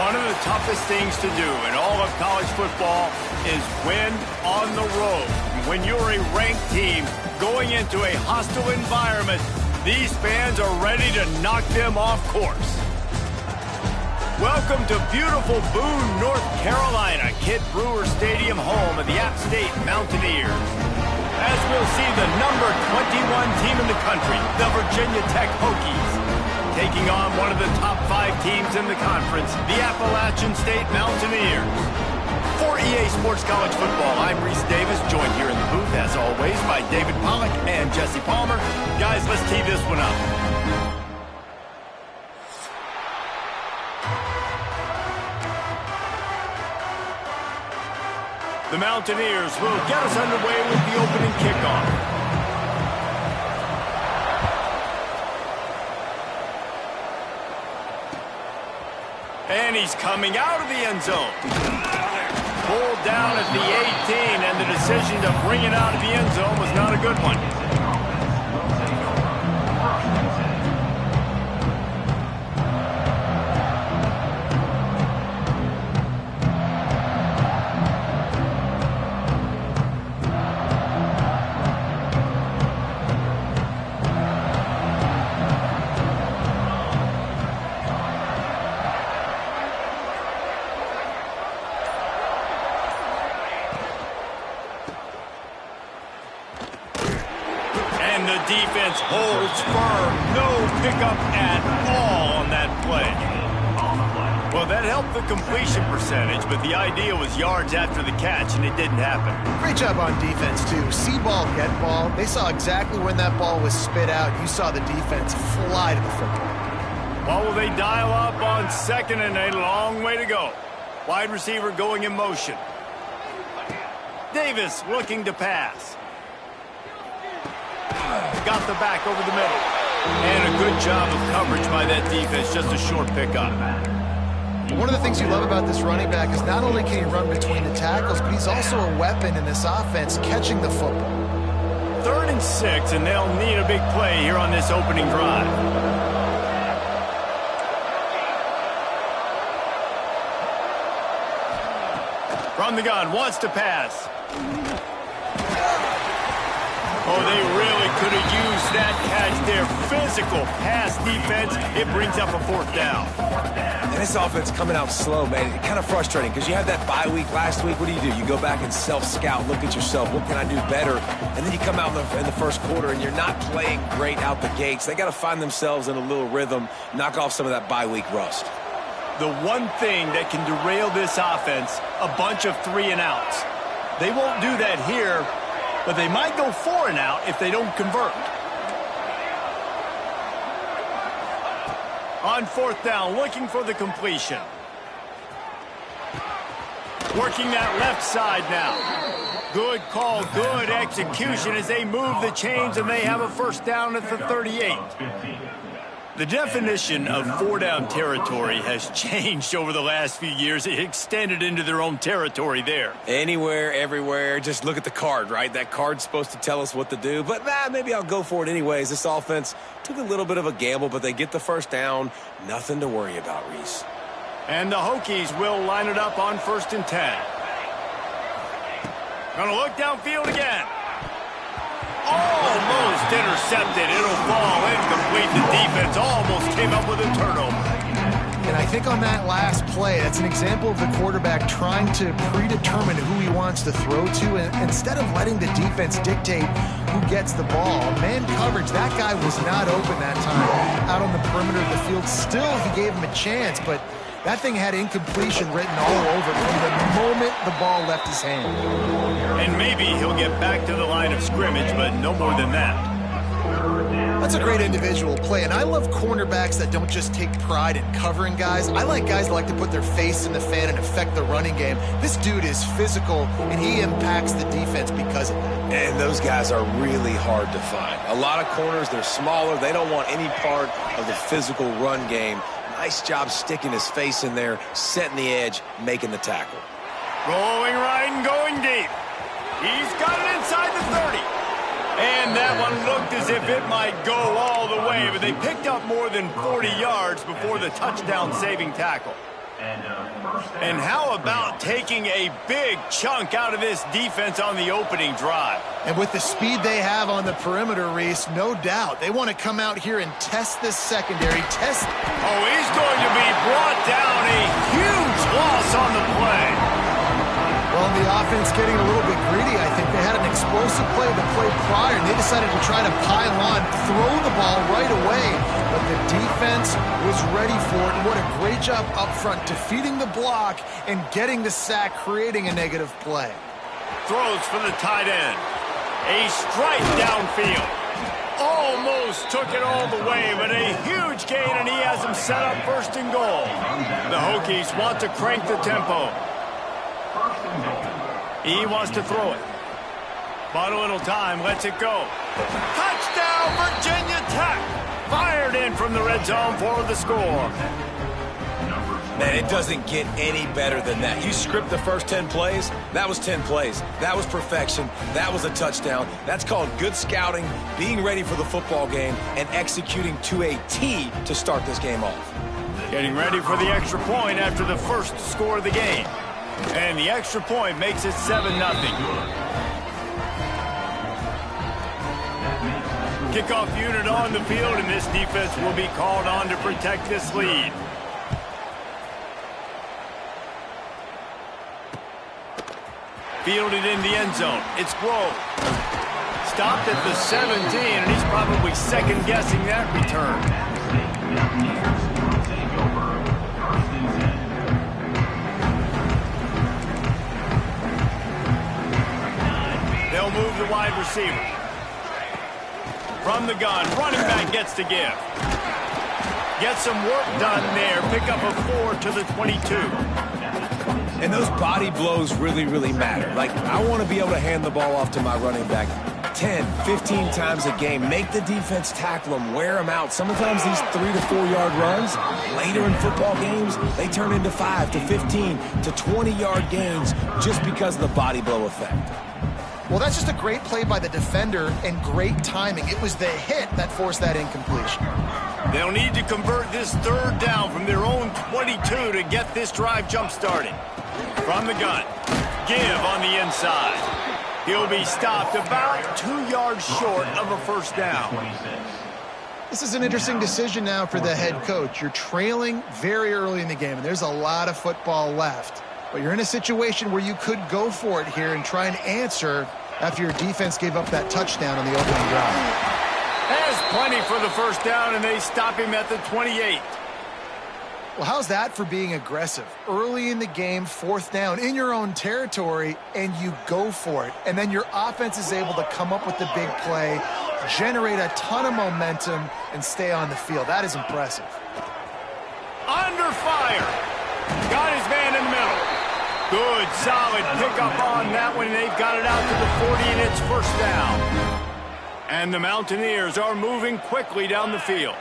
One of the toughest things to do in all of college football is win on the road. When you're a ranked team going into a hostile environment, these fans are ready to knock them off course. Welcome to beautiful Boone, North Carolina, Kidd Brewer Stadium, home of the App State Mountaineers. As we'll see the number 21 team in the country, the Virginia Tech Hokies, taking on one of the top 5 teams in the conference, the Appalachian State Mountaineers. For EA Sports College Football, I'm Reese Davis, joined here in the booth, as always, by David Pollack and Jesse Palmer. Guys, let's tee this one up. The Mountaineers will get us underway with the opening kickoff. And he's coming out of the end zone. Pulled down at the 18, and the decision to bring it out of the end zone was not a good one. Defense holds firm. No pickup at all on that play. Well, that helped the completion percentage, but the idea was yards after the catch, and it didn't happen. Great job on defense, too. See ball, get ball. They saw exactly when that ball was spit out. You saw the defense fly to the football. Well, will they dial up on second and a long way to go? Wide receiver going in motion. Davis looking to pass. Got the back over the middle. And a good job of coverage by that defense. Just a short pickup. One of the things you love about this running back is not only can he run between the tackles, but he's also a weapon in this offense, catching the football. 3rd and 6, and they'll need a big play here on this opening drive. From the gun, wants to pass. Oh, they really could have used that catch there. Physical pass defense. It brings up a 4th down. And this offense coming out slow, man. It's kind of frustrating because you had that bye week last week. What do? You go back and self-scout, look at yourself. What can I do better? And then you come out in the first quarter and you're not playing great out the gates. They got to find themselves in a little rhythm, knock off some of that bye week rust. The one thing that can derail this offense, a bunch of 3 and outs. They won't do that here, but they might go 4 and out if they don't convert. On 4th down, looking for the completion. Working that left side now. Good call, good execution as they move the chains, and they have a 1st down at the 38. The definition of 4-down territory has changed over the last few years. It extended into their own territory there. Anywhere, everywhere, just look at the card, right? That card's supposed to tell us what to do, but maybe I'll go for it anyways. This offense took a little bit of a gamble, but they get the 1st down. Nothing to worry about, Reese. And the Hokies will line it up on 1st and 10. Gonna look downfield again. Almost intercepted. It'll fall incomplete. The defense almost came up with a turnover. And I think on that last play, that's an example of the quarterback trying to predetermine who he wants to throw to, and instead of letting the defense dictate who gets the ball. Man coverage, that guy was not open that time out on the perimeter of the field. Still, he gave him a chance, but that thing had incompletion written all over it from the moment the ball left his hand. And maybe he'll get back to the line of scrimmage, but no more than that. That's a great individual play, and I love cornerbacks that don't just take pride in covering guys. I like guys that like to put their face in the fan and affect the running game. This dude is physical, and he impacts the defense because of that. And those guys are really hard to find. A lot of corners, they're smaller. They don't want any part of the physical run game. Nice job sticking his face in there, setting the edge, making the tackle. Going right and going deep. He's got it inside the 30. And that one looked as if it might go all the way, but they picked up more than 40 yards before the touchdown-saving tackle. And how about taking a big chunk out of this defense on the opening drive? And with the speed they have on the perimeter, Reese, no doubt, they want to come out here and test this secondary. Oh, he's going to be brought down. A huge loss on the play. Well, the offense getting a little bit greedy. I think they had an explosive play the play prior, and they decided to try to pile on, throw the ball right away. But the defense was ready for it. And what a great job up front, defeating the block and getting the sack, creating a negative play. Throws for the tight end. A strike downfield. Almost took it all the way, but a huge gain, and he has him set up first and goal. The Hokies want to crank the tempo. He wants to throw it. Bought a little time, lets it go. Touchdown, Virginia Tech! Fired in from the red zone for the score. Man, it doesn't get any better than that. You script the first 10 plays, that was 10 plays. That was perfection. That was a touchdown. That's called good scouting, being ready for the football game, and executing to a T to start this game off. Getting ready for the extra point after the first score of the game. And the extra point makes it 7-0. Kickoff unit on the field, and this defense will be called on to protect this lead. Fielded in the end zone. It's Grove. Stopped at the 17, and he's probably second-guessing that return. They'll move the wide receiver. From the gun, running back gets to give. Get some work done there. Pick up a 4 to the 22. And those body blows really, really matter. Like, I want to be able to hand the ball off to my running back 10, 15 times a game. Make the defense tackle them, wear them out. Sometimes these 3 to 4 yard runs, later in football games, they turn into 5 to 15 to 20 yard gains just because of the body blow effect. Well, that's just a great play by the defender and great timing. It was the hit that forced that incompletion. They'll need to convert this third down from their own 22 to get this drive jump-started. From the gun, give on the inside. He'll be stopped about 2 yards short of a first down. This is an interesting decision now for the head coach. You're trailing very early in the game, and there's a lot of football left. But you're in a situation where you could go for it here and try and answer after your defense gave up that touchdown on the opening drive. Has plenty for the first down, and they stop him at the 28. Well, how's that for being aggressive? Early in the game, fourth down in your own territory, and you go for it. And then your offense is able to come up with the big play, generate a ton of momentum, and stay on the field. That is impressive. Under fire. Got his man in the middle. Good, solid pickup on that one. They've got it out to the 40, and it's first down. And the Mountaineers are moving quickly down the field.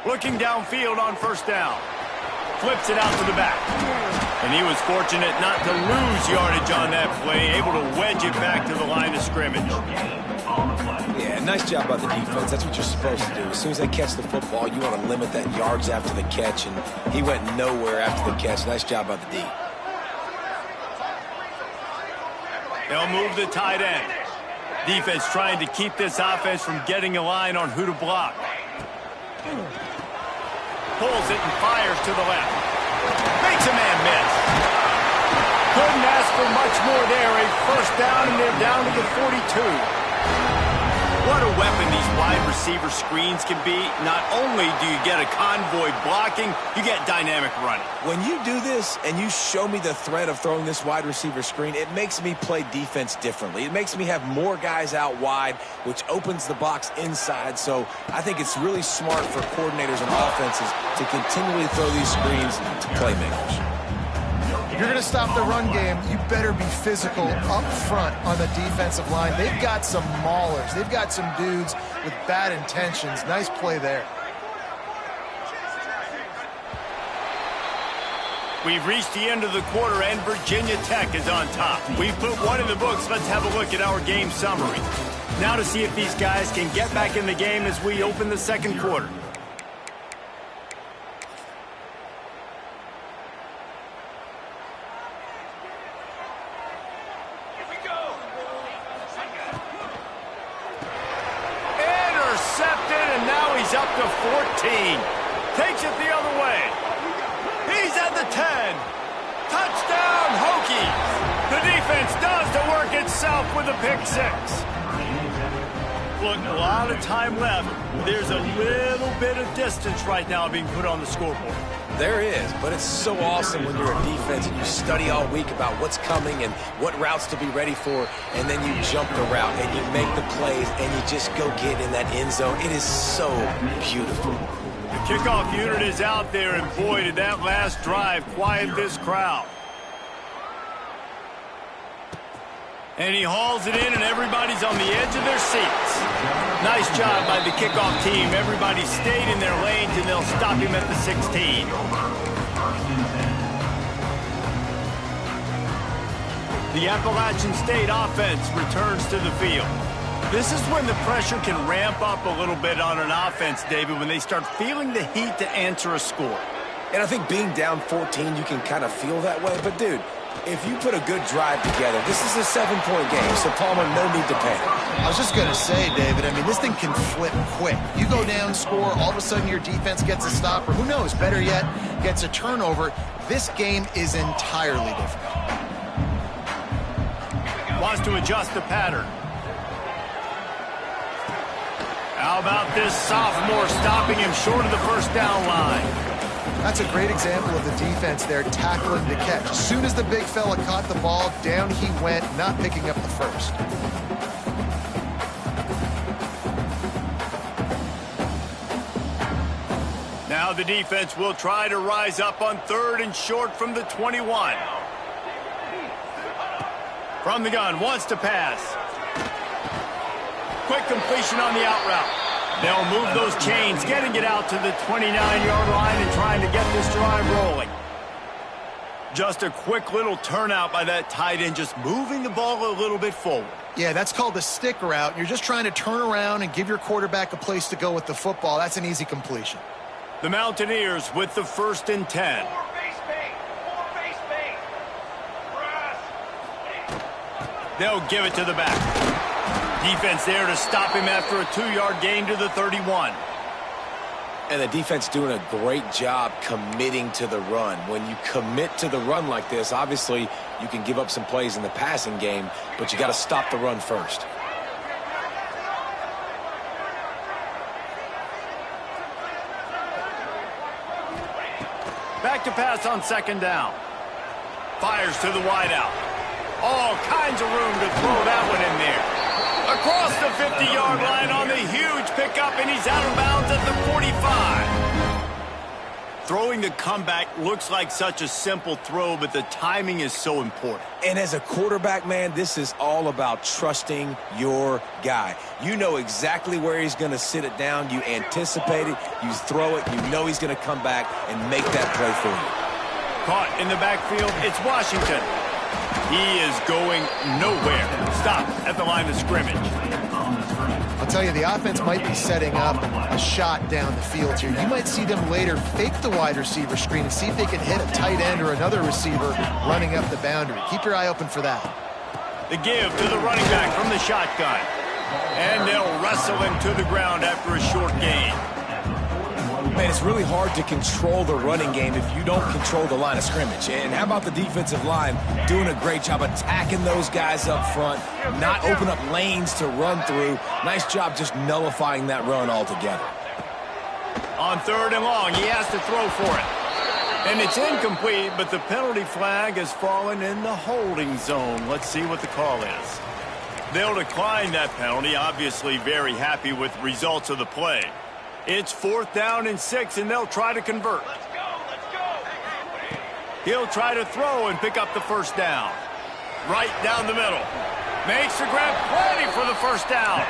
Looking downfield on first down. Flips it out to the back. And he was fortunate not to lose yardage on that play, able to wedge it back to the line of scrimmage. Yeah, nice job by the defense. That's what you're supposed to do. As soon as they catch the football, you want to limit that yards after the catch, and he went nowhere after the catch. Nice job by the D. They'll move the tight end. Defense trying to keep this offense from getting a line on who to block. Pulls it and fires to the left. Makes a man miss. Couldn't ask for much more there. A first down, and they're down to the 42. What a weapon these wide receiver screens can be. Not only do you get a convoy blocking, you get dynamic running. When you do this and you show me the threat of throwing this wide receiver screen, it makes me play defense differently. It makes me have more guys out wide, which opens the box inside. So I think it's really smart for coordinators and offenses to continually throw these screens to playmakers. If you're going to stop the run game, you better be physical up front on the defensive line. They've got some maulers. They've got some dudes with bad intentions. Nice play there. We've reached the end of the quarter, and Virginia Tech is on top. We've put one in the books. Let's have a look at our game summary. Now to see if these guys can get back in the game as we open the second quarter. Intercepted, and now he's up to 14. Takes it the other way. He's at the 10. Touchdown, Hokies. The defense does the work itself with a pick six. Look, a lot of time left. There's a little bit of distance right now being put on the scoreboard. There is, but it's so awesome when you're a defense and you study all week about what's coming and what routes to be ready for, and then you jump the route and you make the plays and you just go get in that end zone. It is so beautiful. The kickoff unit is out there, and boy, did that last drive quiet this crowd. And he hauls it in, and everybody's on the edge of their seats. Nice job by the kickoff team. Everybody stayed in their lanes, and they'll stop him at the 16. The Appalachian State offense returns to the field. This is when the pressure can ramp up a little bit on an offense, David, when they start feeling the heat to answer a score. And I think being down 14, you can kind of feel that way. But, dude, if you put a good drive together, this is a 7-point game, so Palmer, no need to panic. I was just going to say, David, I mean, this thing can flip quick. You go down, score, all of a sudden your defense gets a stop, or who knows, better yet, gets a turnover. This game is entirely different. Wants to adjust the pattern. How about this sophomore stopping him short of the first down line? That's a great example of the defense there tackling the catch. As soon as the big fella caught the ball, down he went, not picking up the first. Now the defense will try to rise up on 3rd and short from the 21. From the gun, wants to pass. Quick completion on the out route. They'll move those chains, getting it out to the 29-yard line and trying to get this drive rolling. Just a quick little turnout by that tight end, just moving the ball a little bit forward. Yeah, that's called a stick route. You're just trying to turn around and give your quarterback a place to go with the football. That's an easy completion. The Mountaineers with the 1st and 10. They'll give it to the back. Defense there to stop him after a 2-yard gain to the 31. And the defense doing a great job committing to the run. When you commit to the run like this, obviously you can give up some plays in the passing game, but you got to stop the run first. Back to pass on 2nd down. Fires to the wideout. All kinds of room to throw that one in there. Across the 50-yard line on the huge pickup, and he's out of bounds at the 45. Throwing the comeback looks like such a simple throw, but the timing is so important. And as a quarterback, man, this is all about trusting your guy. You know exactly where he's going to sit it down. You anticipate it. You throw it. You know he's going to come back and make that play for you. Caught in the backfield. It's Washington. He is going nowhere. Stop at the line of scrimmage. I'll tell you, the offense might be setting up a shot down the field here. You might see them later fake the wide receiver screen and see if they can hit a tight end or another receiver running up the boundary. Keep your eye open for that. The give to the running back from the shotgun. And they'll wrestle him to the ground after a short gain. Man, it's really hard to control the running game if you don't control the line of scrimmage. And how about the defensive line doing a great job attacking those guys up front, not open up lanes to run through. Nice job just nullifying that run altogether. On 3rd and long, he has to throw for it. And it's incomplete, but the penalty flag has fallen in the holding zone. Let's see what the call is. They'll decline that penalty, obviously very happy with the results of the play. It's 4th down and 6, and they'll try to convert. Let's go. He'll try to throw and pick up the first down. Right down the middle. Makes the grab, plenty for the first down.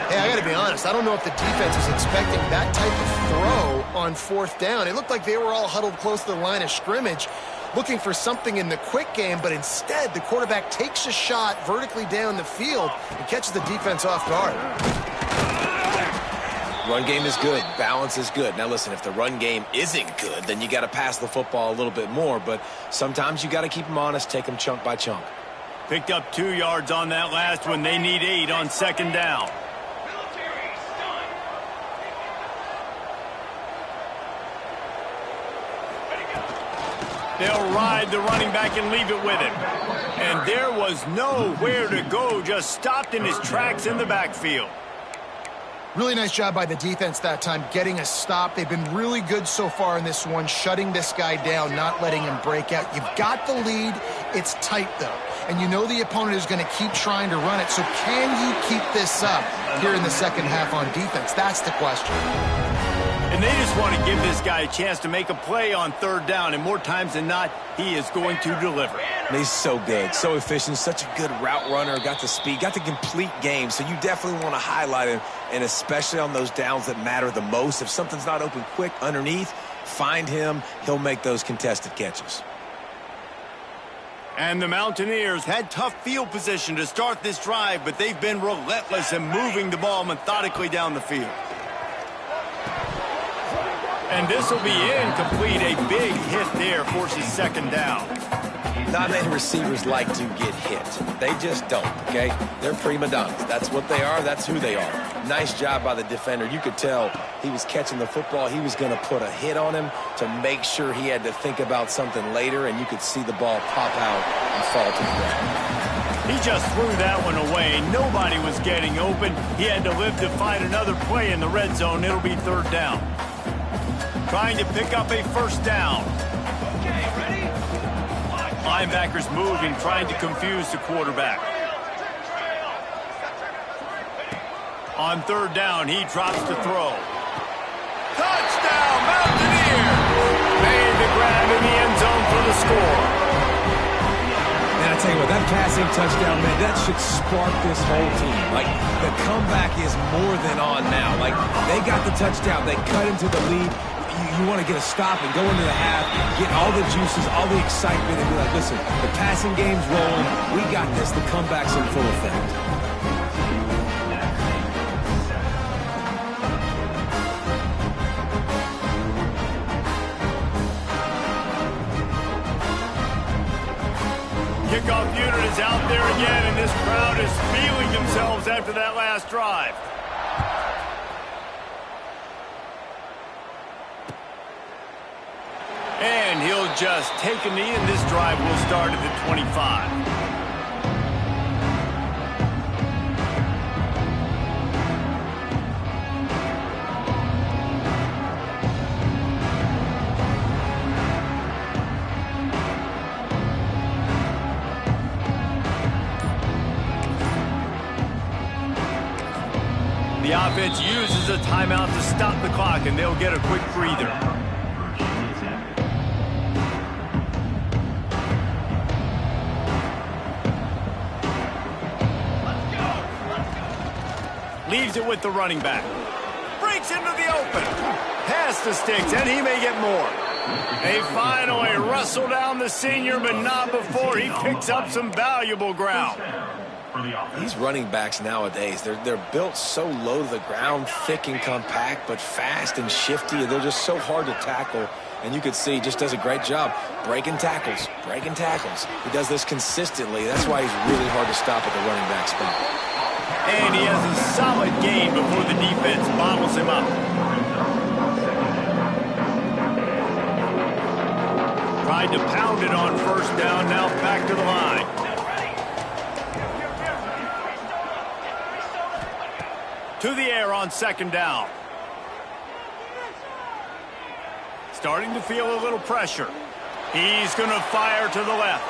Hey, I got to be honest. I don't know if the defense was expecting that type of throw on 4th down. It looked like they were all huddled close to the line of scrimmage, looking for something in the quick game, but instead the quarterback takes a shot vertically down the field and catches the defense off guard. Run game is good. Balance is good. Now, listen, if the run game isn't good, then you got to pass the football a little bit more, but sometimes you got to keep them honest, take them chunk by chunk. Picked up 2 yards on that last one. They need 8 on 2nd down. They'll ride the running back and leave it with him. And there was nowhere to go, just stopped in his tracks in the backfield. Really nice job by the defense that time, getting a stop. They've been really good so far in this one, shutting this guy down, not letting him break out. You've got the lead. It's tight, though. And you know the opponent is going to keep trying to run it. So can you keep this up here in the second half on defense? That's the question. And they just want to give this guy a chance to make a play on 3rd down, and more times than not, he is going to deliver. And he's so good, so efficient, such a good route runner, got the speed, got the complete game, so you definitely want to highlight him, and especially on those downs that matter the most. If something's not open quick underneath, find him. He'll make those contested catches. And the Mountaineers had tough field position to start this drive, but they've been relentless in moving the ball methodically down the field. And this will be incomplete. A big hit there forces 2nd down. Not many receivers like to get hit. They just don't, okay? They're prima donnas. That's what they are. That's who they are. Nice job by the defender. You could tell he was catching the football. He was going to put a hit on him to make sure he had to think about something later, and you could see the ball pop out and fall to the ground. He just threw that one away. Nobody was getting open. He had to live to find another play in the red zone. It'll be 3rd down. Trying to pick up a 1st down. Okay, ready? Linebackers moving, trying to confuse the quarterback. On 3rd down, he drops to throw. Touchdown, Mountaineers! Made the grab in the end zone for the score. And I tell you what, that passing touchdown, man, that should spark this whole team. Like, the comeback is more than on now. Like, they got the touchdown. They cut into the lead. You want to get a stop and go into the half, get all the juices, all the excitement, and be like, listen, the passing game's rolling. We got this. The comeback's in full effect. Kickoff unit is out there again, and this crowd is feeling themselves after that last drive. And he'll just take a knee, and this drive will start at the 25. The offense uses a timeout to stop the clock, and they'll get a quick breather. Leaves it with the running back. Breaks into the open. Past the sticks, and he may get more. They finally wrestle down the senior, but not before he picks up some valuable ground. These running backs nowadays, they're built so low to the ground, thick and compact, but fast and shifty. They're just so hard to tackle. And you could see he just does a great job breaking tackles, breaking tackles. He does this consistently. That's why he's really hard to stop at the running back spot. And he has a solid gain before the defense bottles him up. Tried to pound it on 1st down, now back to the line. To the air on 2nd down. Starting to feel a little pressure. He's going to fire to the left.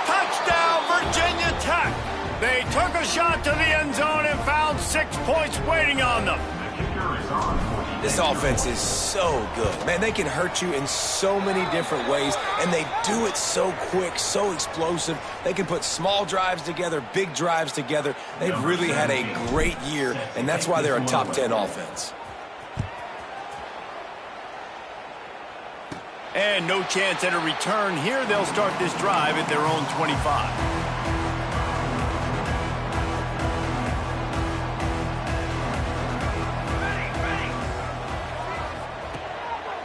Touchdown, Virginia Tech! They took a shot to the end zone and found 6 points waiting on them. The kicker is on for the This offense is so good. Man, they can hurt you in so many different ways, and they do it so quick, so explosive. They can put small drives together, big drives together. They've really had a great year, and that's why they're a top 10 offense. And no chance at a return here. They'll start this drive at their own 25.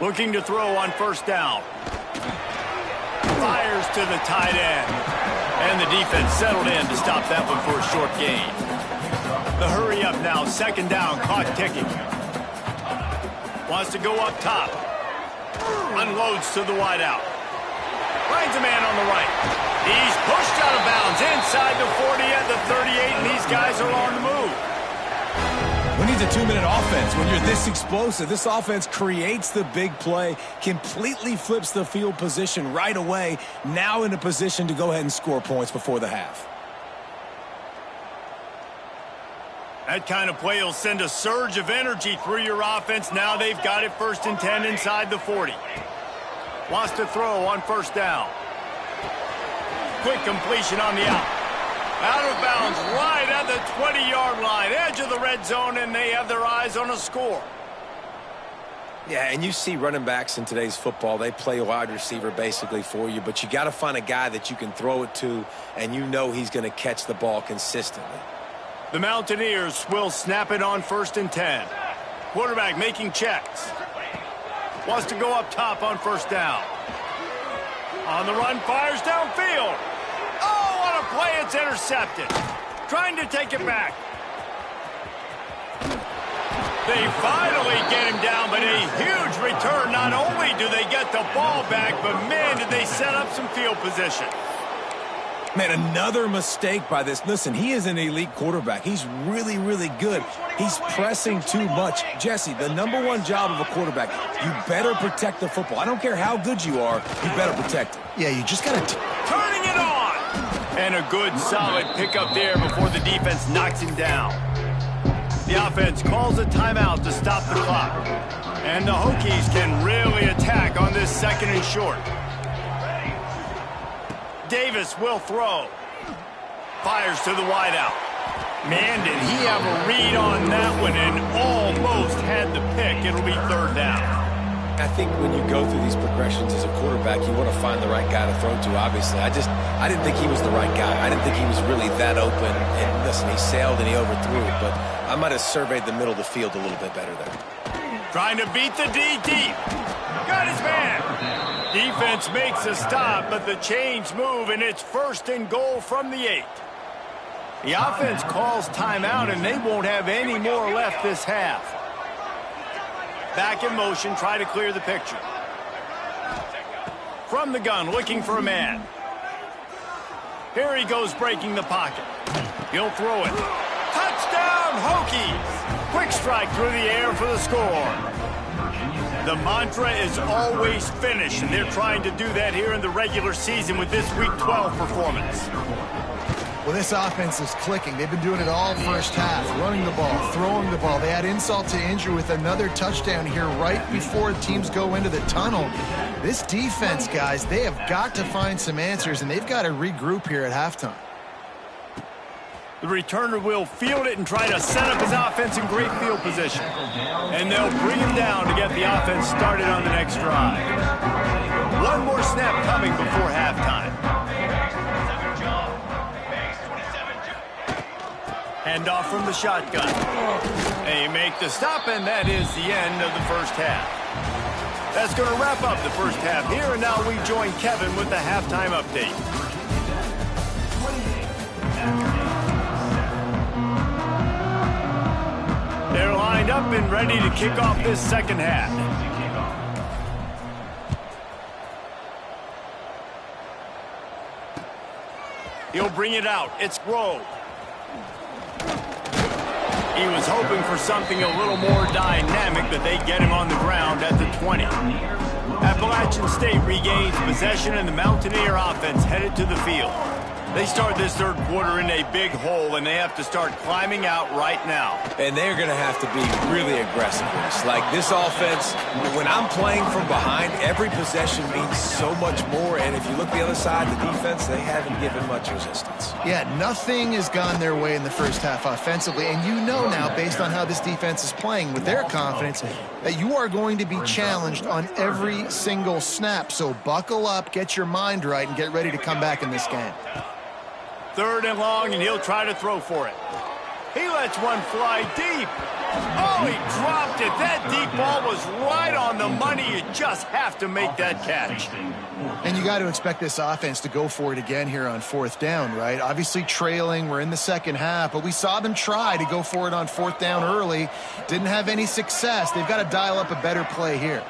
Looking to throw on first down. Fires to the tight end. And the defense settled in to stop that one for a short gain. The hurry up now, second down, clock ticking. Wants to go up top. Unloads to the wideout. Finds a man on the right. He's pushed out of bounds inside the 40 at the 38, and these guys are on the move. Who needs a 2-minute offense when you're this explosive? This offense creates the big play, completely flips the field position right away, now in a position to go ahead and score points before the half. That kind of play will send a surge of energy through your offense. Now they've got it 1st and 10 inside the 40. Wants to throw on first down. Quick completion on the out. Out of bounds right at the 20-yard line. Edge of the red zone, and they have their eyes on a score. Yeah, and you see running backs in today's football, they play wide receiver basically for you, but you got to find a guy that you can throw it to, and you know he's going to catch the ball consistently. The Mountaineers will snap it on 1st and 10. Quarterback making checks. Wants to go up top on first down. On the run, fires downfield. Oh, what a play, it's intercepted. Trying to take it back. They finally get him down, but a huge return. Not only do they get the ball back, but man, did they set up some field position. Man, another mistake by this. Listen, he is an elite quarterback. He's really, really good. He's pressing too much. Jesse, the #1 job of a quarterback, you better protect the football. I don't care how good you are, you better protect it. Yeah, you just got to... Turning it on! And a good, solid pickup there before the defense knocks him down. The offense calls a timeout to stop the clock. And the Hokies can really attack on this 2nd and short. Davis will throw. Fires to the wideout. Man, did he have a read on that one and almost had the pick. It'll be 3rd down. I think when you go through these progressions as a quarterback, you want to find the right guy to throw to, obviously. I didn't think he was the right guy. I didn't think he was really that open. And listen, he sailed and he overthrew it, but I might have surveyed the middle of the field a little bit better there. Trying to beat the D deep. Got his man. Defense makes a stop, but the chains move, and it's 1st and goal from the 8. The offense calls timeout, and they won't have any more left this half. Back in motion, try to clear the picture. From the gun, looking for a man. Here he goes, breaking the pocket. He'll throw it. Touchdown, Hokies! Quick strike through the air for the score. The mantra is always finish, and they're trying to do that here in the regular season with this Week 12 performance. Well, this offense is clicking. They've been doing it all first half, running the ball, throwing the ball. They add insult to injury with another touchdown here right before teams go into the tunnel. This defense, guys, they have got to find some answers, and they've got to regroup here at halftime. The returner will field it and try to set up his offense in great field position. And they'll bring him down to get the offense started on the next drive. One more snap coming before halftime. Handoff from the shotgun. They make the stop, and that is the end of the first half. That's going to wrap up the first half here, and now we join Kevin with the halftime update. They're lined up and ready to kick off this second half. He'll bring it out. It's Grove. He was hoping for something a little more dynamic, but they get him on the ground at the 20. Appalachian State regains possession, and the Mountaineer offense headed to the field. They start this third quarter in a big hole, and they have to start climbing out right now. And they're going to have to be really aggressive with us. Like this offense, when I'm playing from behind, every possession means so much more. And if you look the other side, the defense, they haven't given much resistance. Yeah, nothing has gone their way in the first half offensively. And you know now, based on how this defense is playing with their confidence, that you are going to be challenged on every single snap. So buckle up, get your mind right, and get ready to come back in this game. 3rd and long, and he'll try to throw for it. He lets one fly deep. Oh, he dropped it. That deep ball was right on the money. You just have to make that catch. And you got to expect this offense to go for it again here on 4th down, right? Obviously trailing, we're in the second half, but we saw them try to go for it on 4th down early. Didn't have any success. They've got to dial up a better play here.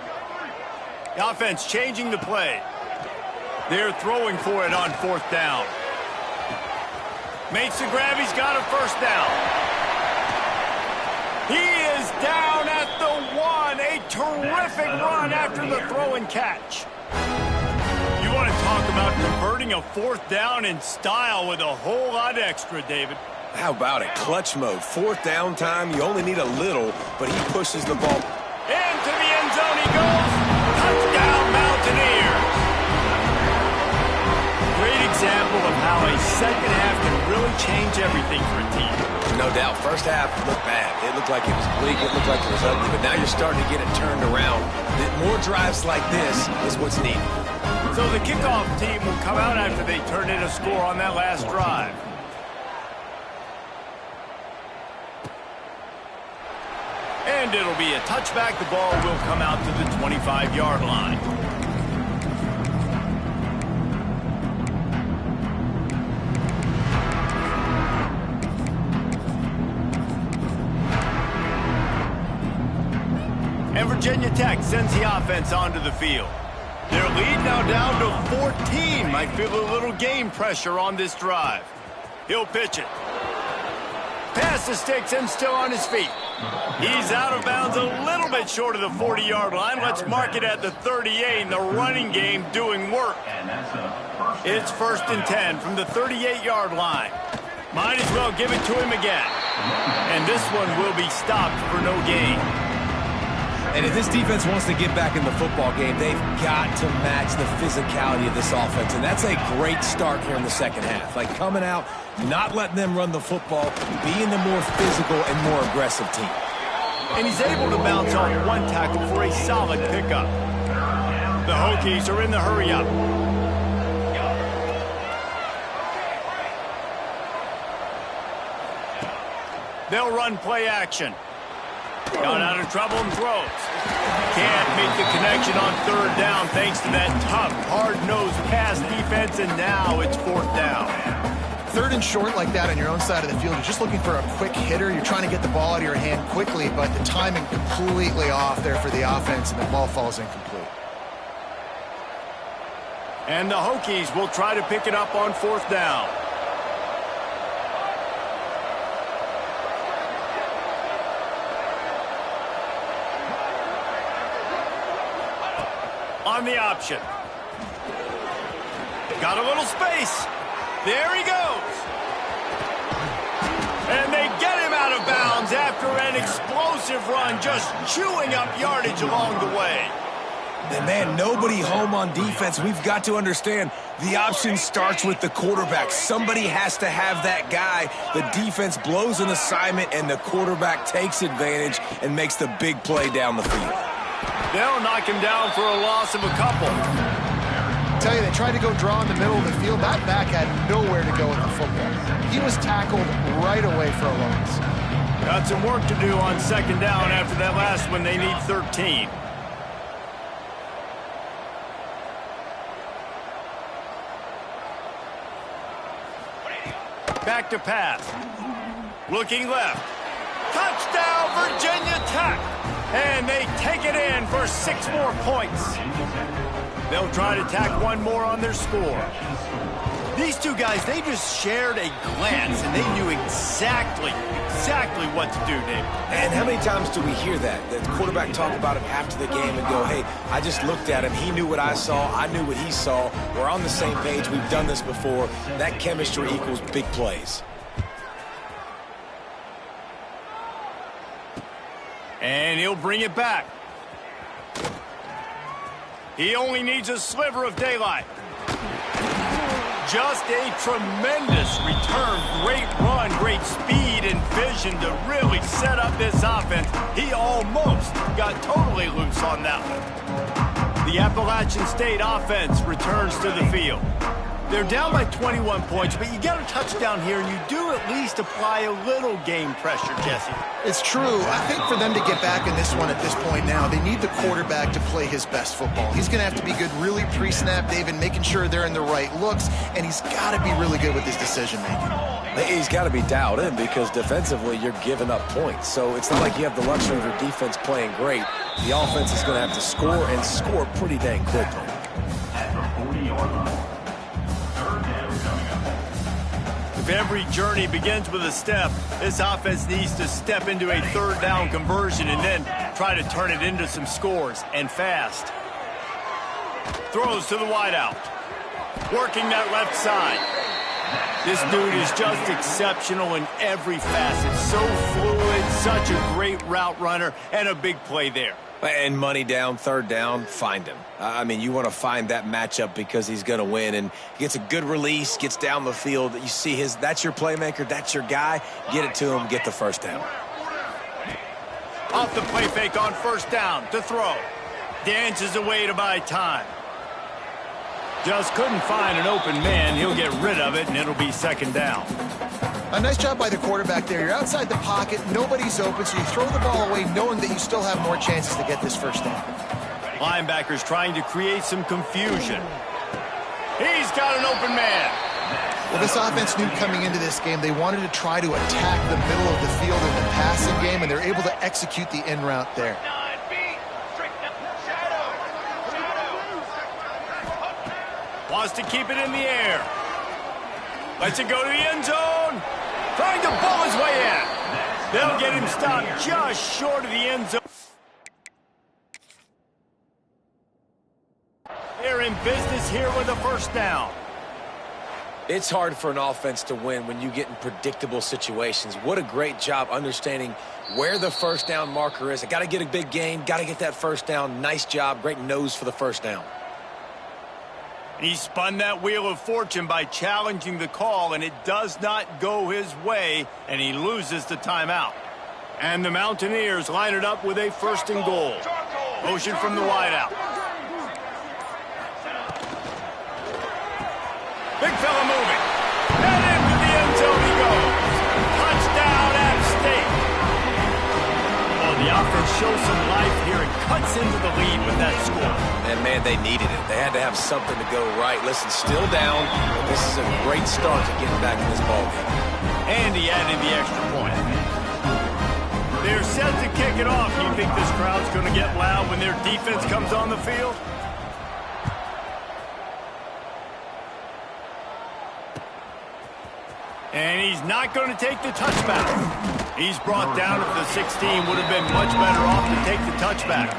The offense changing the play. They're throwing for it on 4th down. Makes the grab. He's got a 1st down. He is down at the 1. A terrific run after the throw and catch. You want to talk about converting a 4th down in style with a whole lot extra, David. How about it? Clutch mode. 4th down time. You only need a little, but he pushes the ball. Into the end zone he goes. Touchdown, Mountaineers. Great example of how a second half can really change everything for a team. No doubt. First half looked bad. It looked like it was bleak. It looked like it was ugly. But now you're starting to get it turned around. More drives like this is what's needed. So the kickoff team will come out after they turn in a score on that last drive. And it'll be a touchback. The ball will come out to the 25-yard line. And Virginia Tech sends the offense onto the field. Their lead now down to 14. Might feel a little game pressure on this drive. He'll pitch it. Pass the sticks and still on his feet. He's out of bounds a little bit short of the 40-yard line. Let's mark it at the 38, and the running game doing work. It's 1st and 10 from the 38-yard line. Might as well give it to him again. And this one will be stopped for no gain. And if this defense wants to get back in the football game, they've got to match the physicality of this offense. And that's a great start here in the second half. Like coming out, not letting them run the football, being the more physical and more aggressive team. And he's able to bounce off one tackle for a solid pickup. The Hokies are in the hurry-up. They'll run play action. Got out of trouble and throws. Can't make the connection on 3rd down thanks to that tough, hard-nosed pass defense, and now it's 4th down. 3rd and short like that on your own side of the field, you're just looking for a quick hitter. You're trying to get the ball out of your hand quickly, but the timing completely off there for the offense, and the ball falls incomplete. And the Hokies will try to pick it up on 4th down. On the option. Got a little space. There he goes. And they get him out of bounds after an explosive run, just chewing up yardage along the way. And man, nobody home on defense. We've got to understand the option starts with the quarterback. Somebody has to have that guy. The defense blows an assignment, and the quarterback takes advantage and makes the big play down the field. They'll knock him down for a loss of a couple. I tell you, they tried to go draw in the middle of the field. That back had nowhere to go with the football. He was tackled right away for a loss. Got some work to do on 2nd down after that last one. They need 13. Back to pass. Looking left. Touchdown, Virginia Tech. And they take it in for 6 more points. They'll try to tack one more on their score. These two guys, they just shared a glance, and they knew exactly what to do, Dave. And how many times do we hear that? The quarterback talk about it after the game and go, hey, I just looked at him. He knew what I saw. I knew what he saw. We're on the same page. We've done this before. That chemistry equals big plays. And he'll bring it back. He only needs a sliver of daylight. Just a tremendous return. Great run, great speed and vision to really set up this offense. He almost got totally loose on that one. The Appalachian State offense returns to the field. They're down by 21 points, but you get a touchdown here, and you do at least apply a little game pressure, Jesse. It's true. I think for them to get back in this one at this point now, they need the quarterback to play his best football. He's going to have to be good really pre-snap, David, making sure they're in the right looks, and he's got to be really good with his decision-making. He's got to be dialed in because defensively you're giving up points. So it's not like you have the luxury of your defense playing great. The offense is going to have to score and score pretty dang quickly. If every journey begins with a step, this offense needs to step into a third down conversion and then try to turn it into some scores, and fast. Throws to the wideout. Working that left side. This dude is just exceptional in every facet. So fluid, such a great route runner, and a big play there. And money down, third down, find him. I mean, you want to find that matchup because he's going to win. And he gets a good release, gets down the field. You see that's your playmaker, that's your guy. Get it to him, get the first down. Off the play fake on first down to throw. Dances away to buy time. Just couldn't find an open man. He'll get rid of it, and it'll be second down. A nice job by the quarterback there. You're outside the pocket, nobody's open, so you throw the ball away knowing that you still have more chances to get this first down. Linebackers trying to create some confusion. He's got an open man. Well, this offense knew coming into this game they wanted to try to attack the middle of the field in the passing game, and they're able to execute the in route there. Wants to keep it in the air. Lets it go to the end zone. Trying to ball his way in. They'll get him stopped just short of the end zone. They're in business here with a first down. It's hard for an offense to win when you get in predictable situations. What a great job understanding where the first down marker is. I got to get a big gain, got to get that first down. Nice job, great nose for the first down. He spun that wheel of fortune by challenging the call, and it does not go his way, and he loses the timeout. And the Mountaineers line it up with a first and goal. Motion from the wideout. Big fella moving. And into the end zone he goes. Touchdown, App State. Oh, the offense shows some life here and cuts into the lead with that score. And, man, they needed it. They had to have something to go right. Listen, still down, but this is a great start to getting back in this ballgame. And he added the extra point. They're set to kick it off. You think this crowd's going to get loud when their defense comes on the field? And he's not going to take the touchback. He's brought down at the 16. Would have been much better off to take the touchback.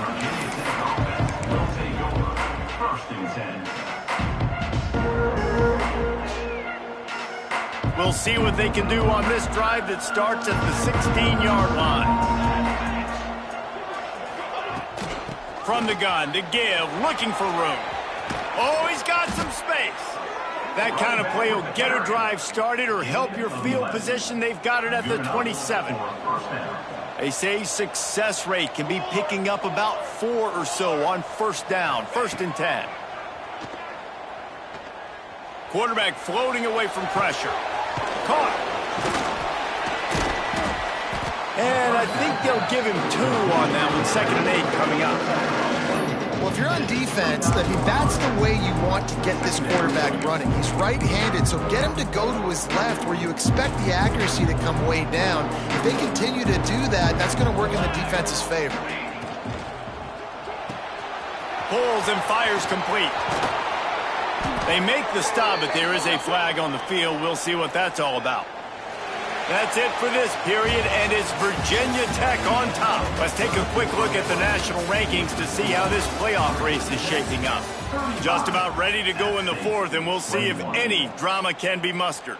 We'll see what they can do on this drive that starts at the 16-yard line. From the gun to give, looking for room. Oh, he's got some space. That kind of play will get a drive started or help your field position. They've got it at the 27. They say success rate can be picking up about 4 or so on first down, 1st and 10. Quarterback floating away from pressure. Caught. And I think they'll give him 2 on that one. 2nd and 8 coming up. Well, if you're on defense, I mean, that's the way you want to get this quarterback running. He's right-handed, so get him to go to his left where you expect the accuracy to come way down. If they continue to do that, that's going to work in the defense's favor. Pulls and fires complete. They make the stop, but there is a flag on the field. We'll see what that's all about. That's it for this period, and it's Virginia Tech on top. Let's take a quick look at the national rankings to see how this playoff race is shaping up. Just about ready to go in the fourth, and we'll see if any drama can be mustered.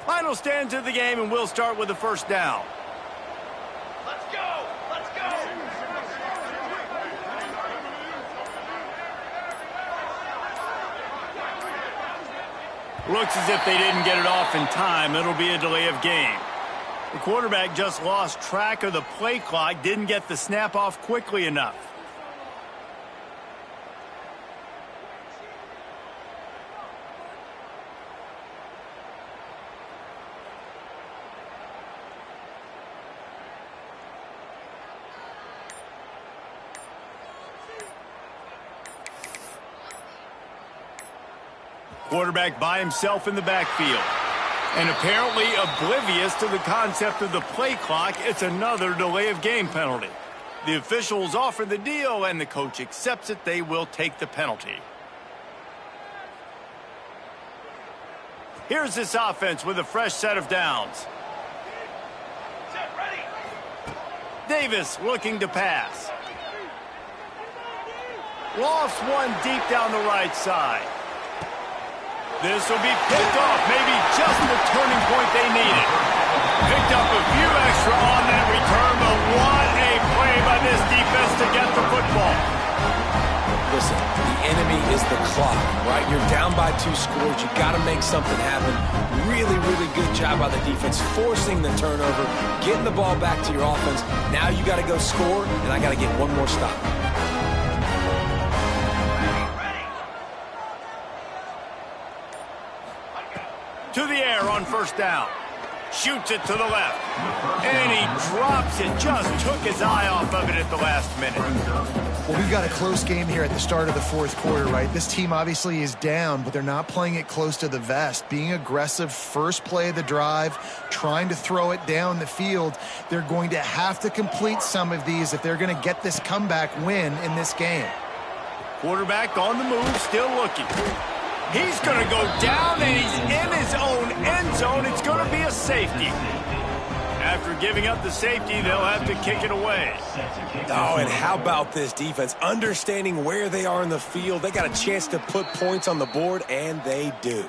Final stands of the game, and we'll start with the first down. Let's go! Let's go! Looks as if they didn't get it off in time. It'll be a delay of game. The quarterback just lost track of the play clock, didn't get the snap off quickly enough. Quarterback by himself in the backfield. And apparently oblivious to the concept of the play clock, it's another delay of game penalty. The officials offer the deal, and the coach accepts it. They will take the penalty. Here's this offense with a fresh set of downs. Davis looking to pass. Lofts one deep down the right side. This will be picked off, maybe just the turning point they needed. Picked up a few extra on that return, but what a play by this defense to get the football. Listen, the enemy is the clock, right? You're down by 2 scores. You got to make something happen. Really, really good job by the defense, forcing the turnover, getting the ball back to your offense. Now you got to go score, and I got to get one more stop. To the air on first down. Shoots it to the left. And he drops it. Just took his eye off of it at the last minute. Well, we've got a close game here at the start of the fourth quarter, right? This team obviously is down, but they're not playing it close to the vest. Being aggressive, first play of the drive, trying to throw it down the field. They're going to have to complete some of these if they're going to get this comeback win in this game. Quarterback on the move, still looking. He's going to go down, and he's in his own end zone. It's going to be a safety. After giving up the safety, they'll have to kick it away. Oh, and how about this defense? Understanding where they are in the field. They got a chance to put points on the board, and they do.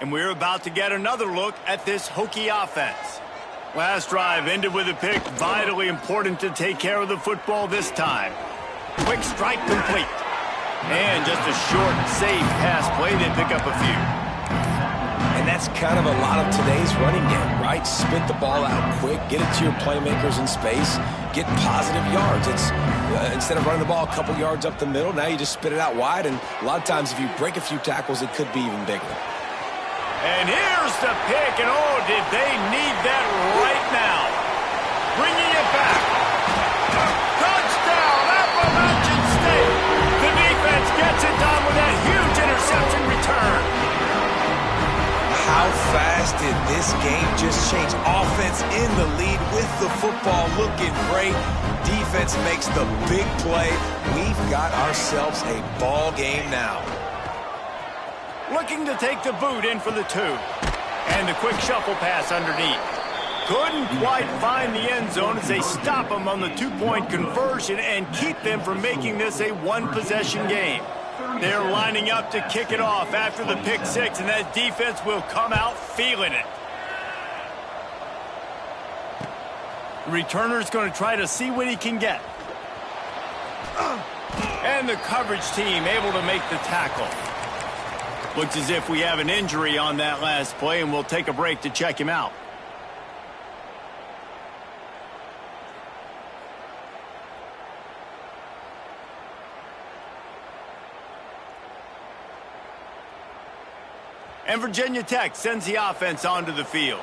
And we're about to get another look at this Hokie offense. Last drive ended with a pick. Vitally important to take care of the football this time. Quick strike complete. And just a short, safe pass play. They pick up a few. And that's kind of a lot of today's running game, right? Spit the ball out quick, get it to your playmakers in space, get positive yards. It's instead of running the ball a couple yards up the middle, now you just spit it out wide. And a lot of times if you break a few tackles, it could be even bigger. And here's the pick, and oh, did they need that right now. Bringing it back. Touchdown, Appalachian State. The defense gets it done with that huge interception return. How fast did this game just change? Offense in the lead with the football looking great. Defense makes the big play. We've got ourselves a ball game now. Looking to take the boot in for the 2. And the quick shuffle pass underneath. Couldn't quite find the end zone as they stop them on the 2-point conversion and keep them from making this a one-possession game. They're lining up to kick it off after the pick 6, and that defense will come out feeling it. The returner's going to try to see what he can get. And the coverage team able to make the tackle. Looks as if we have an injury on that last play, and we'll take a break to check him out. And Virginia Tech sends the offense onto the field.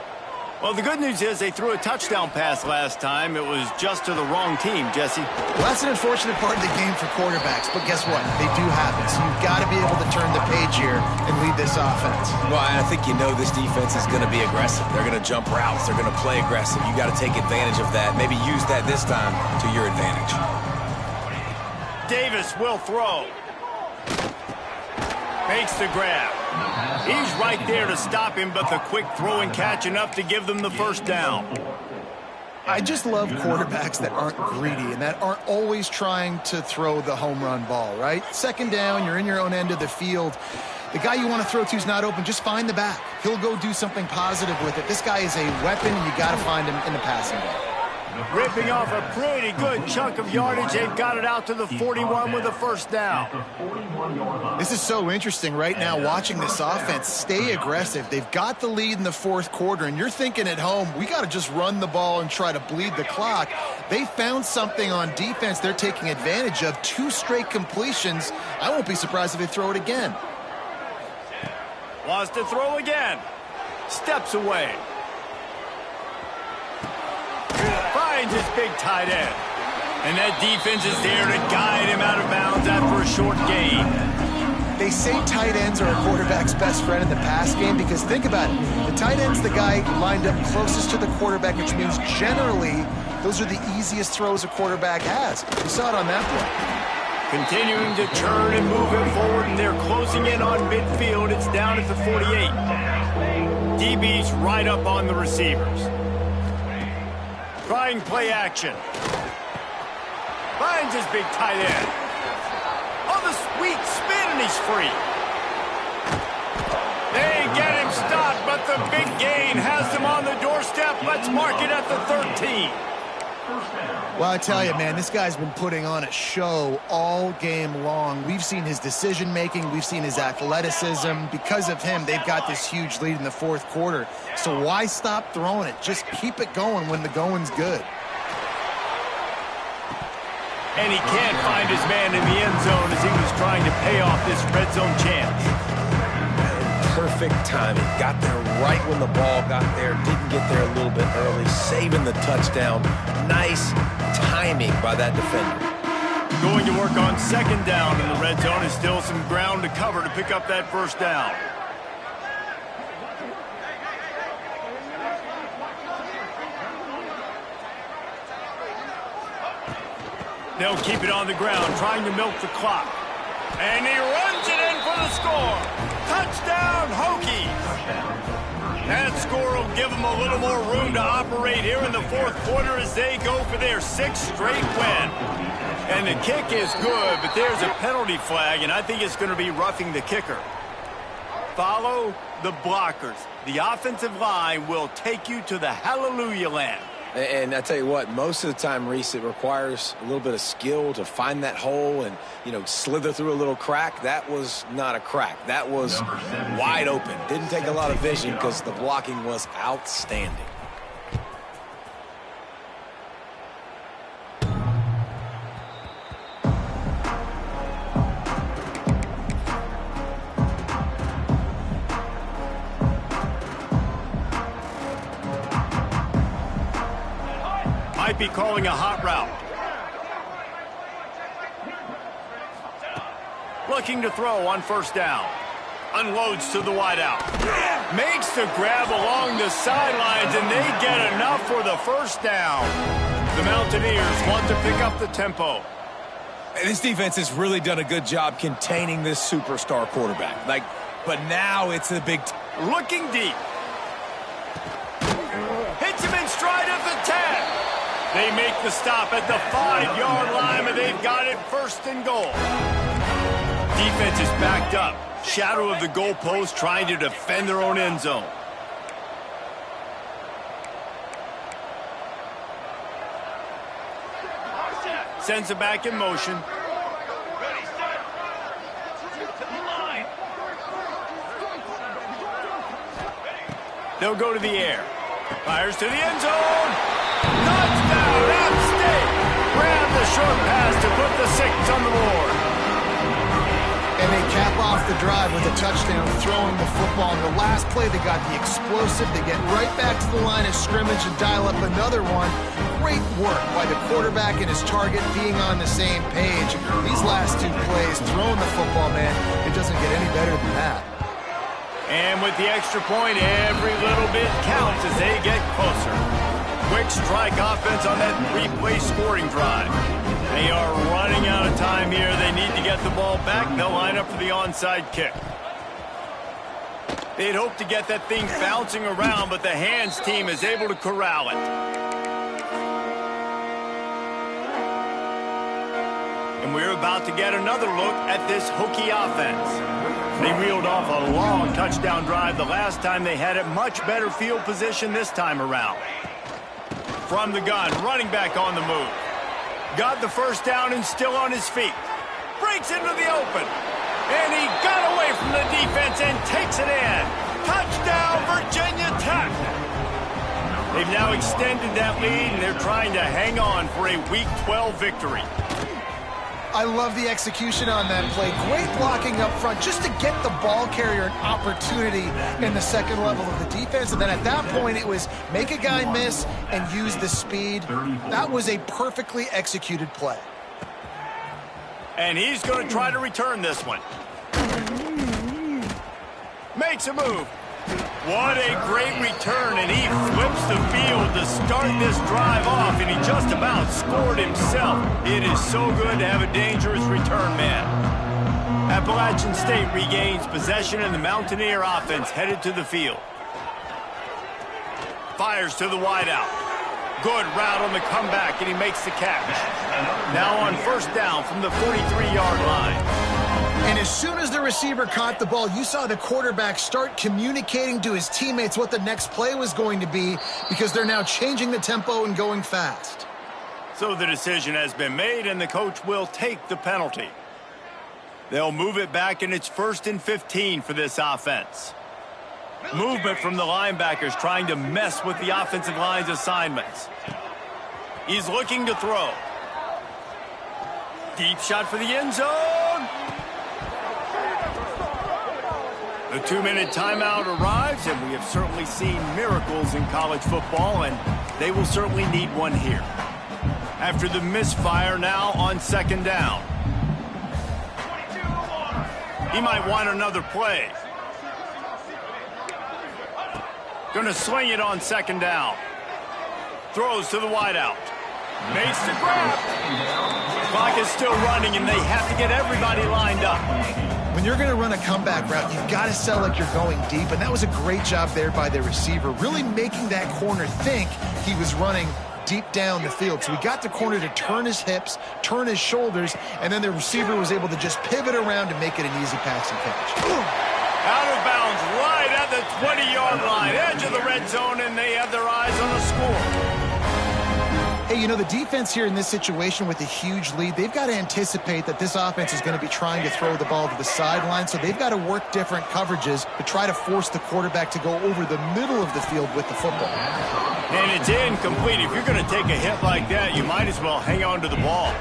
Well, the good news is they threw a touchdown pass last time. It was just to the wrong team, Jesse. Well, that's an unfortunate part of the game for quarterbacks, but guess what? They do happen, so you've got to be able to turn the page here and lead this offense. Well, I think you know this defense is going to be aggressive. They're going to jump routes. They're going to play aggressive. You got to take advantage of that. Maybe use that this time to your advantage. Davis will throw. Makes the grab. He's right there to stop him, but the quick throw and catch enough to give them the first down. I just love quarterbacks that aren't greedy and that aren't always trying to throw the home run ball, right? Second down, you're in your own end of the field. The guy you want to throw to is not open. Just find the back. He'll go do something positive with it. This guy is a weapon, and you got to find him in the passing game. Ripping off a pretty good chunk of yardage. They've got it out to the 41 with a first down. This is so interesting right now watching this offense stay aggressive. They've got the lead in the fourth quarter, and you're thinking at home, we got to just run the ball and try to bleed the clock. They found something on defense they're taking advantage of. 2 straight completions. I won't be surprised if they throw it again. Wants to throw again. Steps away. Finds his big tight end. And that defense is there to guide him out of bounds after a short gain. They say tight ends are a quarterback's best friend in the pass game because think about it. The tight end's the guy lined up closest to the quarterback, which means generally those are the easiest throws a quarterback has. We saw it on that play. Continuing to turn and move it forward, and they're closing in on midfield. It's down at the 48. DB's right up on the receivers. Trying play action. Finds his big tight end. On the sweet spin, and he's free. They get him stopped, but the big gain has them on the doorstep. Let's mark it at the 13. Well, I tell you, man, this guy's been putting on a show all game long. We've seen his decision-making. We've seen his athleticism. Because of him, they've got this huge lead in the fourth quarter. So why stop throwing it? Just keep it going when the going's good. And he can't find his man in the end zone as he was trying to pay off this red zone chance. Perfect timing. Got there right when the ball got there. Didn't get there a little bit early. Saving the touchdown. Nice timing by that defender. Going to work on second down in the red zone. Is still some ground to cover to pick up that first down. They'll keep it on the ground, trying to milk the clock. And he runs it in for the score. Touchdown, Hokies. That score will give them a little more room to operate here in the fourth quarter as they go for their 6th straight win. And the kick is good, but there's a penalty flag, and I think it's going to be roughing the kicker. Follow the blockers. The offensive line will take you to the hallelujah land. And I tell you what, most of the time, Reese, it requires a little bit of skill to find that hole and, slither through a little crack. That was not a crack. That was wide open. Didn't take a lot of vision because the blocking was outstanding. Might be calling a hot route. Looking to throw on first down. Unloads to the wideout. Makes the grab along the sidelines, and they get enough for the first down. The Mountaineers want to pick up the tempo. This defense has really done a good job containing this superstar quarterback. But now it's a big... Looking deep. Hits him in stride at the 10. They make the stop at the 5-yard line, and they've got it first and goal. Defense is backed up. Shadow of the goalpost trying to defend their own end zone. Sends it back in motion. Ready, set. To the line. They'll go to the air. Fires to the end zone. Touchdown, App State. Grab the short pass to put the 6 on the board. And they cap off the drive with a touchdown, throwing the football. In the last play, they got the explosive. They get right back to the line of scrimmage and dial up another one. Great work by the quarterback and his target being on the same page. These last two plays, throwing the football, man, it doesn't get any better than that. And with the extra point, every little bit counts as they get closer. Quick strike offense on that three-play scoring drive. They are running out of time here. They need to get the ball back. They'll line up for the onside kick. They'd hoped to get that thing bouncing around, but the hands team is able to corral it. And we're about to get another look at this Hokie offense. They reeled off a long touchdown drive the last time. They had a much better field position this time around. From the gun, running back on the move. Got the first down and still on his feet. Breaks into the open. And he got away from the defense and takes it in. Touchdown, Virginia Tech. They've now extended that lead, and they're trying to hang on for a Week 12 victory. I love the execution on that play. Great blocking up front just to get the ball carrier an opportunity in the second level of the defense. And then at that point, it was make a guy miss and use the speed. That was a perfectly executed play. And he's going to try to return this one. Makes a move. What a great return, and he flips the field to start this drive off, and he just about scored himself. It is so good to have a dangerous return man. Appalachian State regains possession, and the Mountaineer offense headed to the field. Fires to the wideout. Good route on the comeback, and he makes the catch. Now on first down from the 43-yard line. And as soon as the receiver caught the ball, you saw the quarterback start communicating to his teammates what the next play was going to be, because they're now changing the tempo and going fast. So the decision has been made, and the coach will take the penalty. They'll move it back, and it's 1st and 15 for this offense. Movement from the linebackers trying to mess with the offensive line's assignments. He's looking to throw. Deep shot for the end zone. The 2-minute timeout arrives, and we have certainly seen miracles in college football, and they will certainly need one here. After the misfire, now on second down. He might want another play. Gonna swing it on second down. Throws to the wideout. Makes the grab. Clock is still running, and they have to get everybody lined up. When you're going to run a comeback route, you've got to sell like you're going deep, and that was a great job there by the receiver, really making that corner think he was running deep down the field. So he got the corner to turn his hips, turn his shoulders, and then the receiver was able to just pivot around and make it an easy passing catch. Out of bounds, right at the 20-yard line, edge of the red zone, and they have their eyes on the score. Hey, you know, the defense here in this situation with a huge lead, they've got to anticipate that this offense is going to be trying to throw the ball to the sideline, so they've got to work different coverages to try to force the quarterback to go over the middle of the field with the football. And it's incomplete. If you're going to take a hit like that, you might as well hang on to the ball.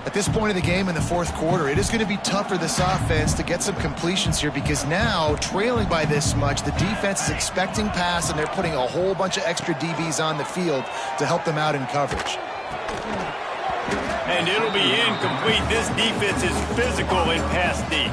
At this point of the game in the fourth quarter, it is going to be tough for this offense to get some completions here, because now, trailing by this much, the defense is expecting pass, and they're putting a whole bunch of extra DBs on the field to help them out in coverage. And it'll be incomplete. This defense is physical in pass deep.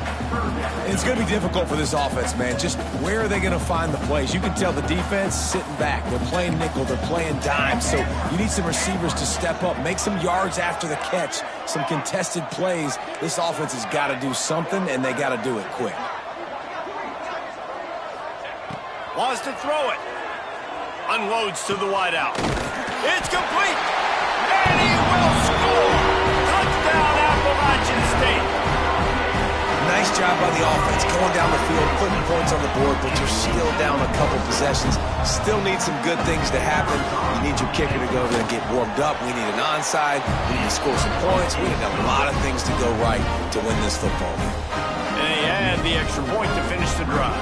It's going to be difficult for this offense, man. Just where are they going to find the plays? You can tell the defense sitting back. They're playing nickel. They're playing dime. So you need some receivers to step up, make some yards after the catch, some contested plays. This offense has got to do something, and they got to do it quick. Wants to throw it. Unloads to the wideout. It's complete. And he will score. Touchdown, Appalachian State. Nice job by the offense, going down the field, putting points on the board, but you're still down a couple possessions. Still need some good things to happen. You need your kicker to go there and get warmed up. We need an onside. We need to score some points. We need a lot of things to go right to win this football game. And they add the extra point to finish the drive.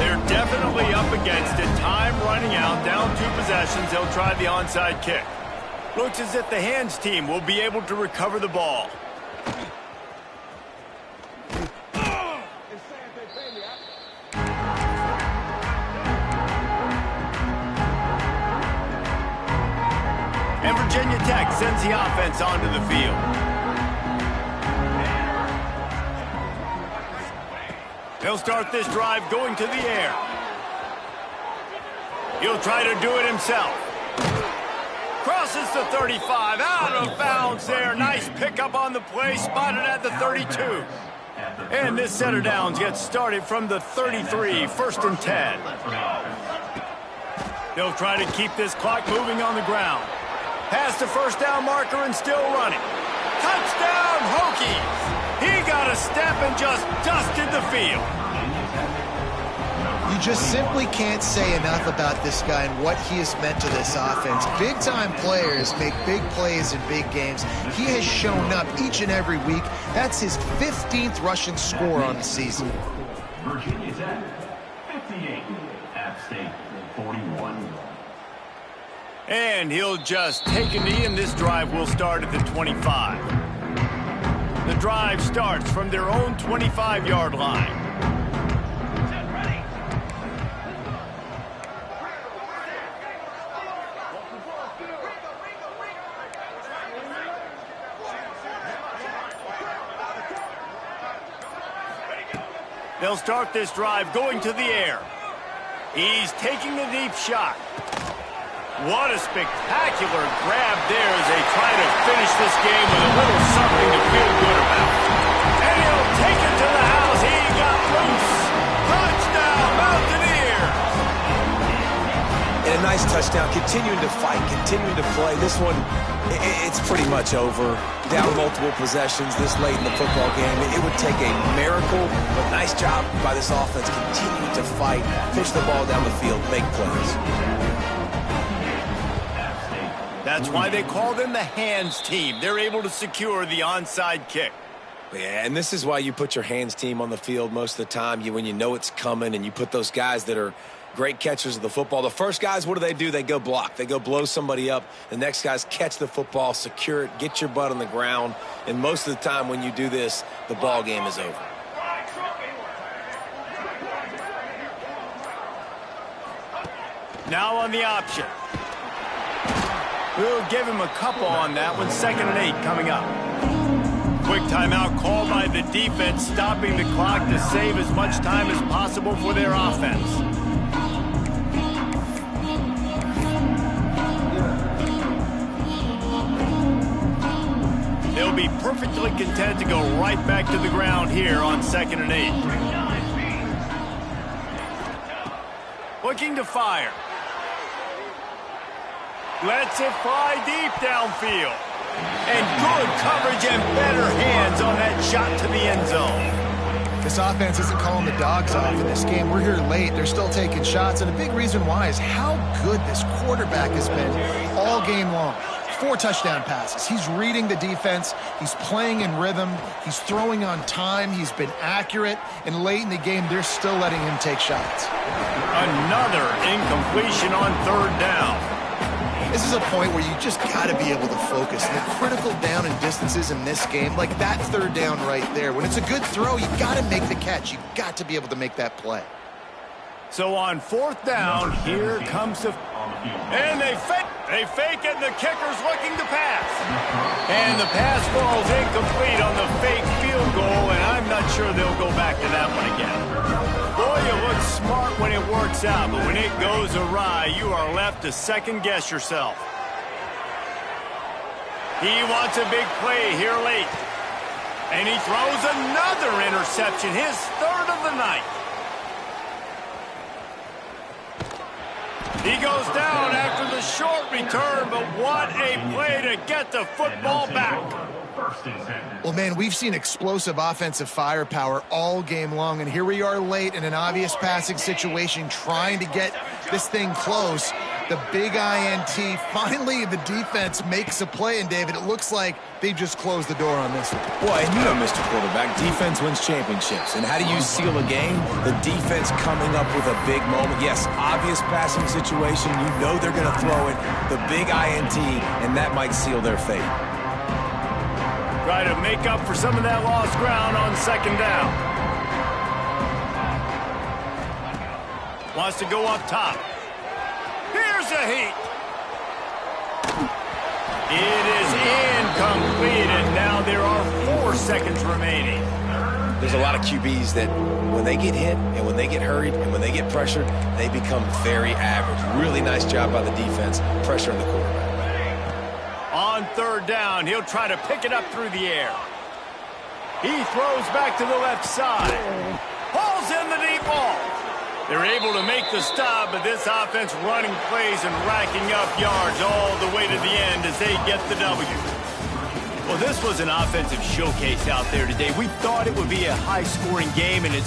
They're definitely up against it. Time running out, down 2 possessions. They'll try the onside kick. Looks as if the hands team will be able to recover the ball. Virginia Tech sends the offense onto the field. He'll start this drive going to the air. He'll try to do it himself. Crosses the 35, out of bounds there. Nice pickup on the play, spotted at the 32. And this set of downs gets started from the 33, 1st and 10. They'll try to keep this clock moving on the ground. Past the first down marker and still running. Touchdown, Hokies! He got a step and just dusted the field. You just simply can't say enough about this guy and what he has meant to this offense. Big-time players make big plays in big games. He has shown up each and every week. That's his 15th rushing score on the season. Virginia Tech, 58. App State, 41. And he'll just take a knee, and this drive will start at the 25. The drive starts from their own 25-yard line. They'll start this drive going to the air. He's taking a deep shot. What a spectacular grab there as they try to finish this game with a little something to feel good about. And he'll take it to the house. He got loose. Touchdown, Mountaineers! And a nice touchdown, continuing to fight, continuing to play. This one, it's pretty much over. Down multiple possessions this late in the football game. It would take a miracle, but nice job by this offense continuing to fight, push the ball down the field, make plays. That's why they call them the hands team. They're able to secure the onside kick. Yeah, and this is why you put your hands team on the field most of the time. When you know it's coming, and you put those guys that are great catchers of the football. The first guys, what do? They go block. They go blow somebody up. The next guys catch the football, secure it, get your butt on the ground. And most of the time when you do this, the ball game is over. Now on the option. We'll give him a couple on that one. 2nd and 8 coming up. Quick timeout called by the defense, stopping the clock to save as much time as possible for their offense. They'll be perfectly content to go right back to the ground here on 2nd and 8. Looking to fire. Lets it fly deep downfield. And good coverage and better hands on that shot to the end zone. This offense isn't calling the dogs off in this game. We're here late. They're still taking shots. And a big reason why is how good this quarterback has been all game long. 4 touchdown passes. He's reading the defense. He's playing in rhythm. He's throwing on time. He's been accurate. And late in the game, they're still letting him take shots. Another incompletion on 3rd down. This is a point where you just got to be able to focus. And the critical down and distances in this game, like that 3rd down right there, when it's a good throw, you got to make the catch. You got to be able to make that play. So on 4th down, here comes the... And they fake it, and the kicker's looking to pass. And the pass falls incomplete on the fake field goal, and I'm not sure they'll go back to that one again. Boy, you look smart when it works out, but when it goes awry, you are left to second-guess yourself. He wants a big play here late. And he throws another interception, his 3rd of the night. He goes down after the short return, but what a play to get the football back. Well, man, we've seen explosive offensive firepower all game long, and here we are late in an obvious passing situation trying to get this thing close. The big INT, finally the defense makes a play, and David, it looks like they just closed the door on this one. Well, and you know, Mr. Quarterback, defense wins championships. And how do you seal a game? The defense coming up with a big moment. Yes, obvious passing situation. You know they're going to throw it. The big INT, and that might seal their fate. Try to make up for some of that lost ground on 2nd down. Wants to go up top. Here's a heat. It is incomplete, and now there are 4 seconds remaining. There's a lot of QBs that when they get hit and when they get hurried and when they get pressured, they become very average. Really nice job by the defense, pressuring the quarterback. On 3rd down, he'll try to pick it up through the air. He throws back to the left side. Hauls in the deep ball. They're able to make the stop, but this offense running plays and racking up yards all the way to the end as they get the W. Well, this was an offensive showcase out there today. We thought it would be a high-scoring game, and it's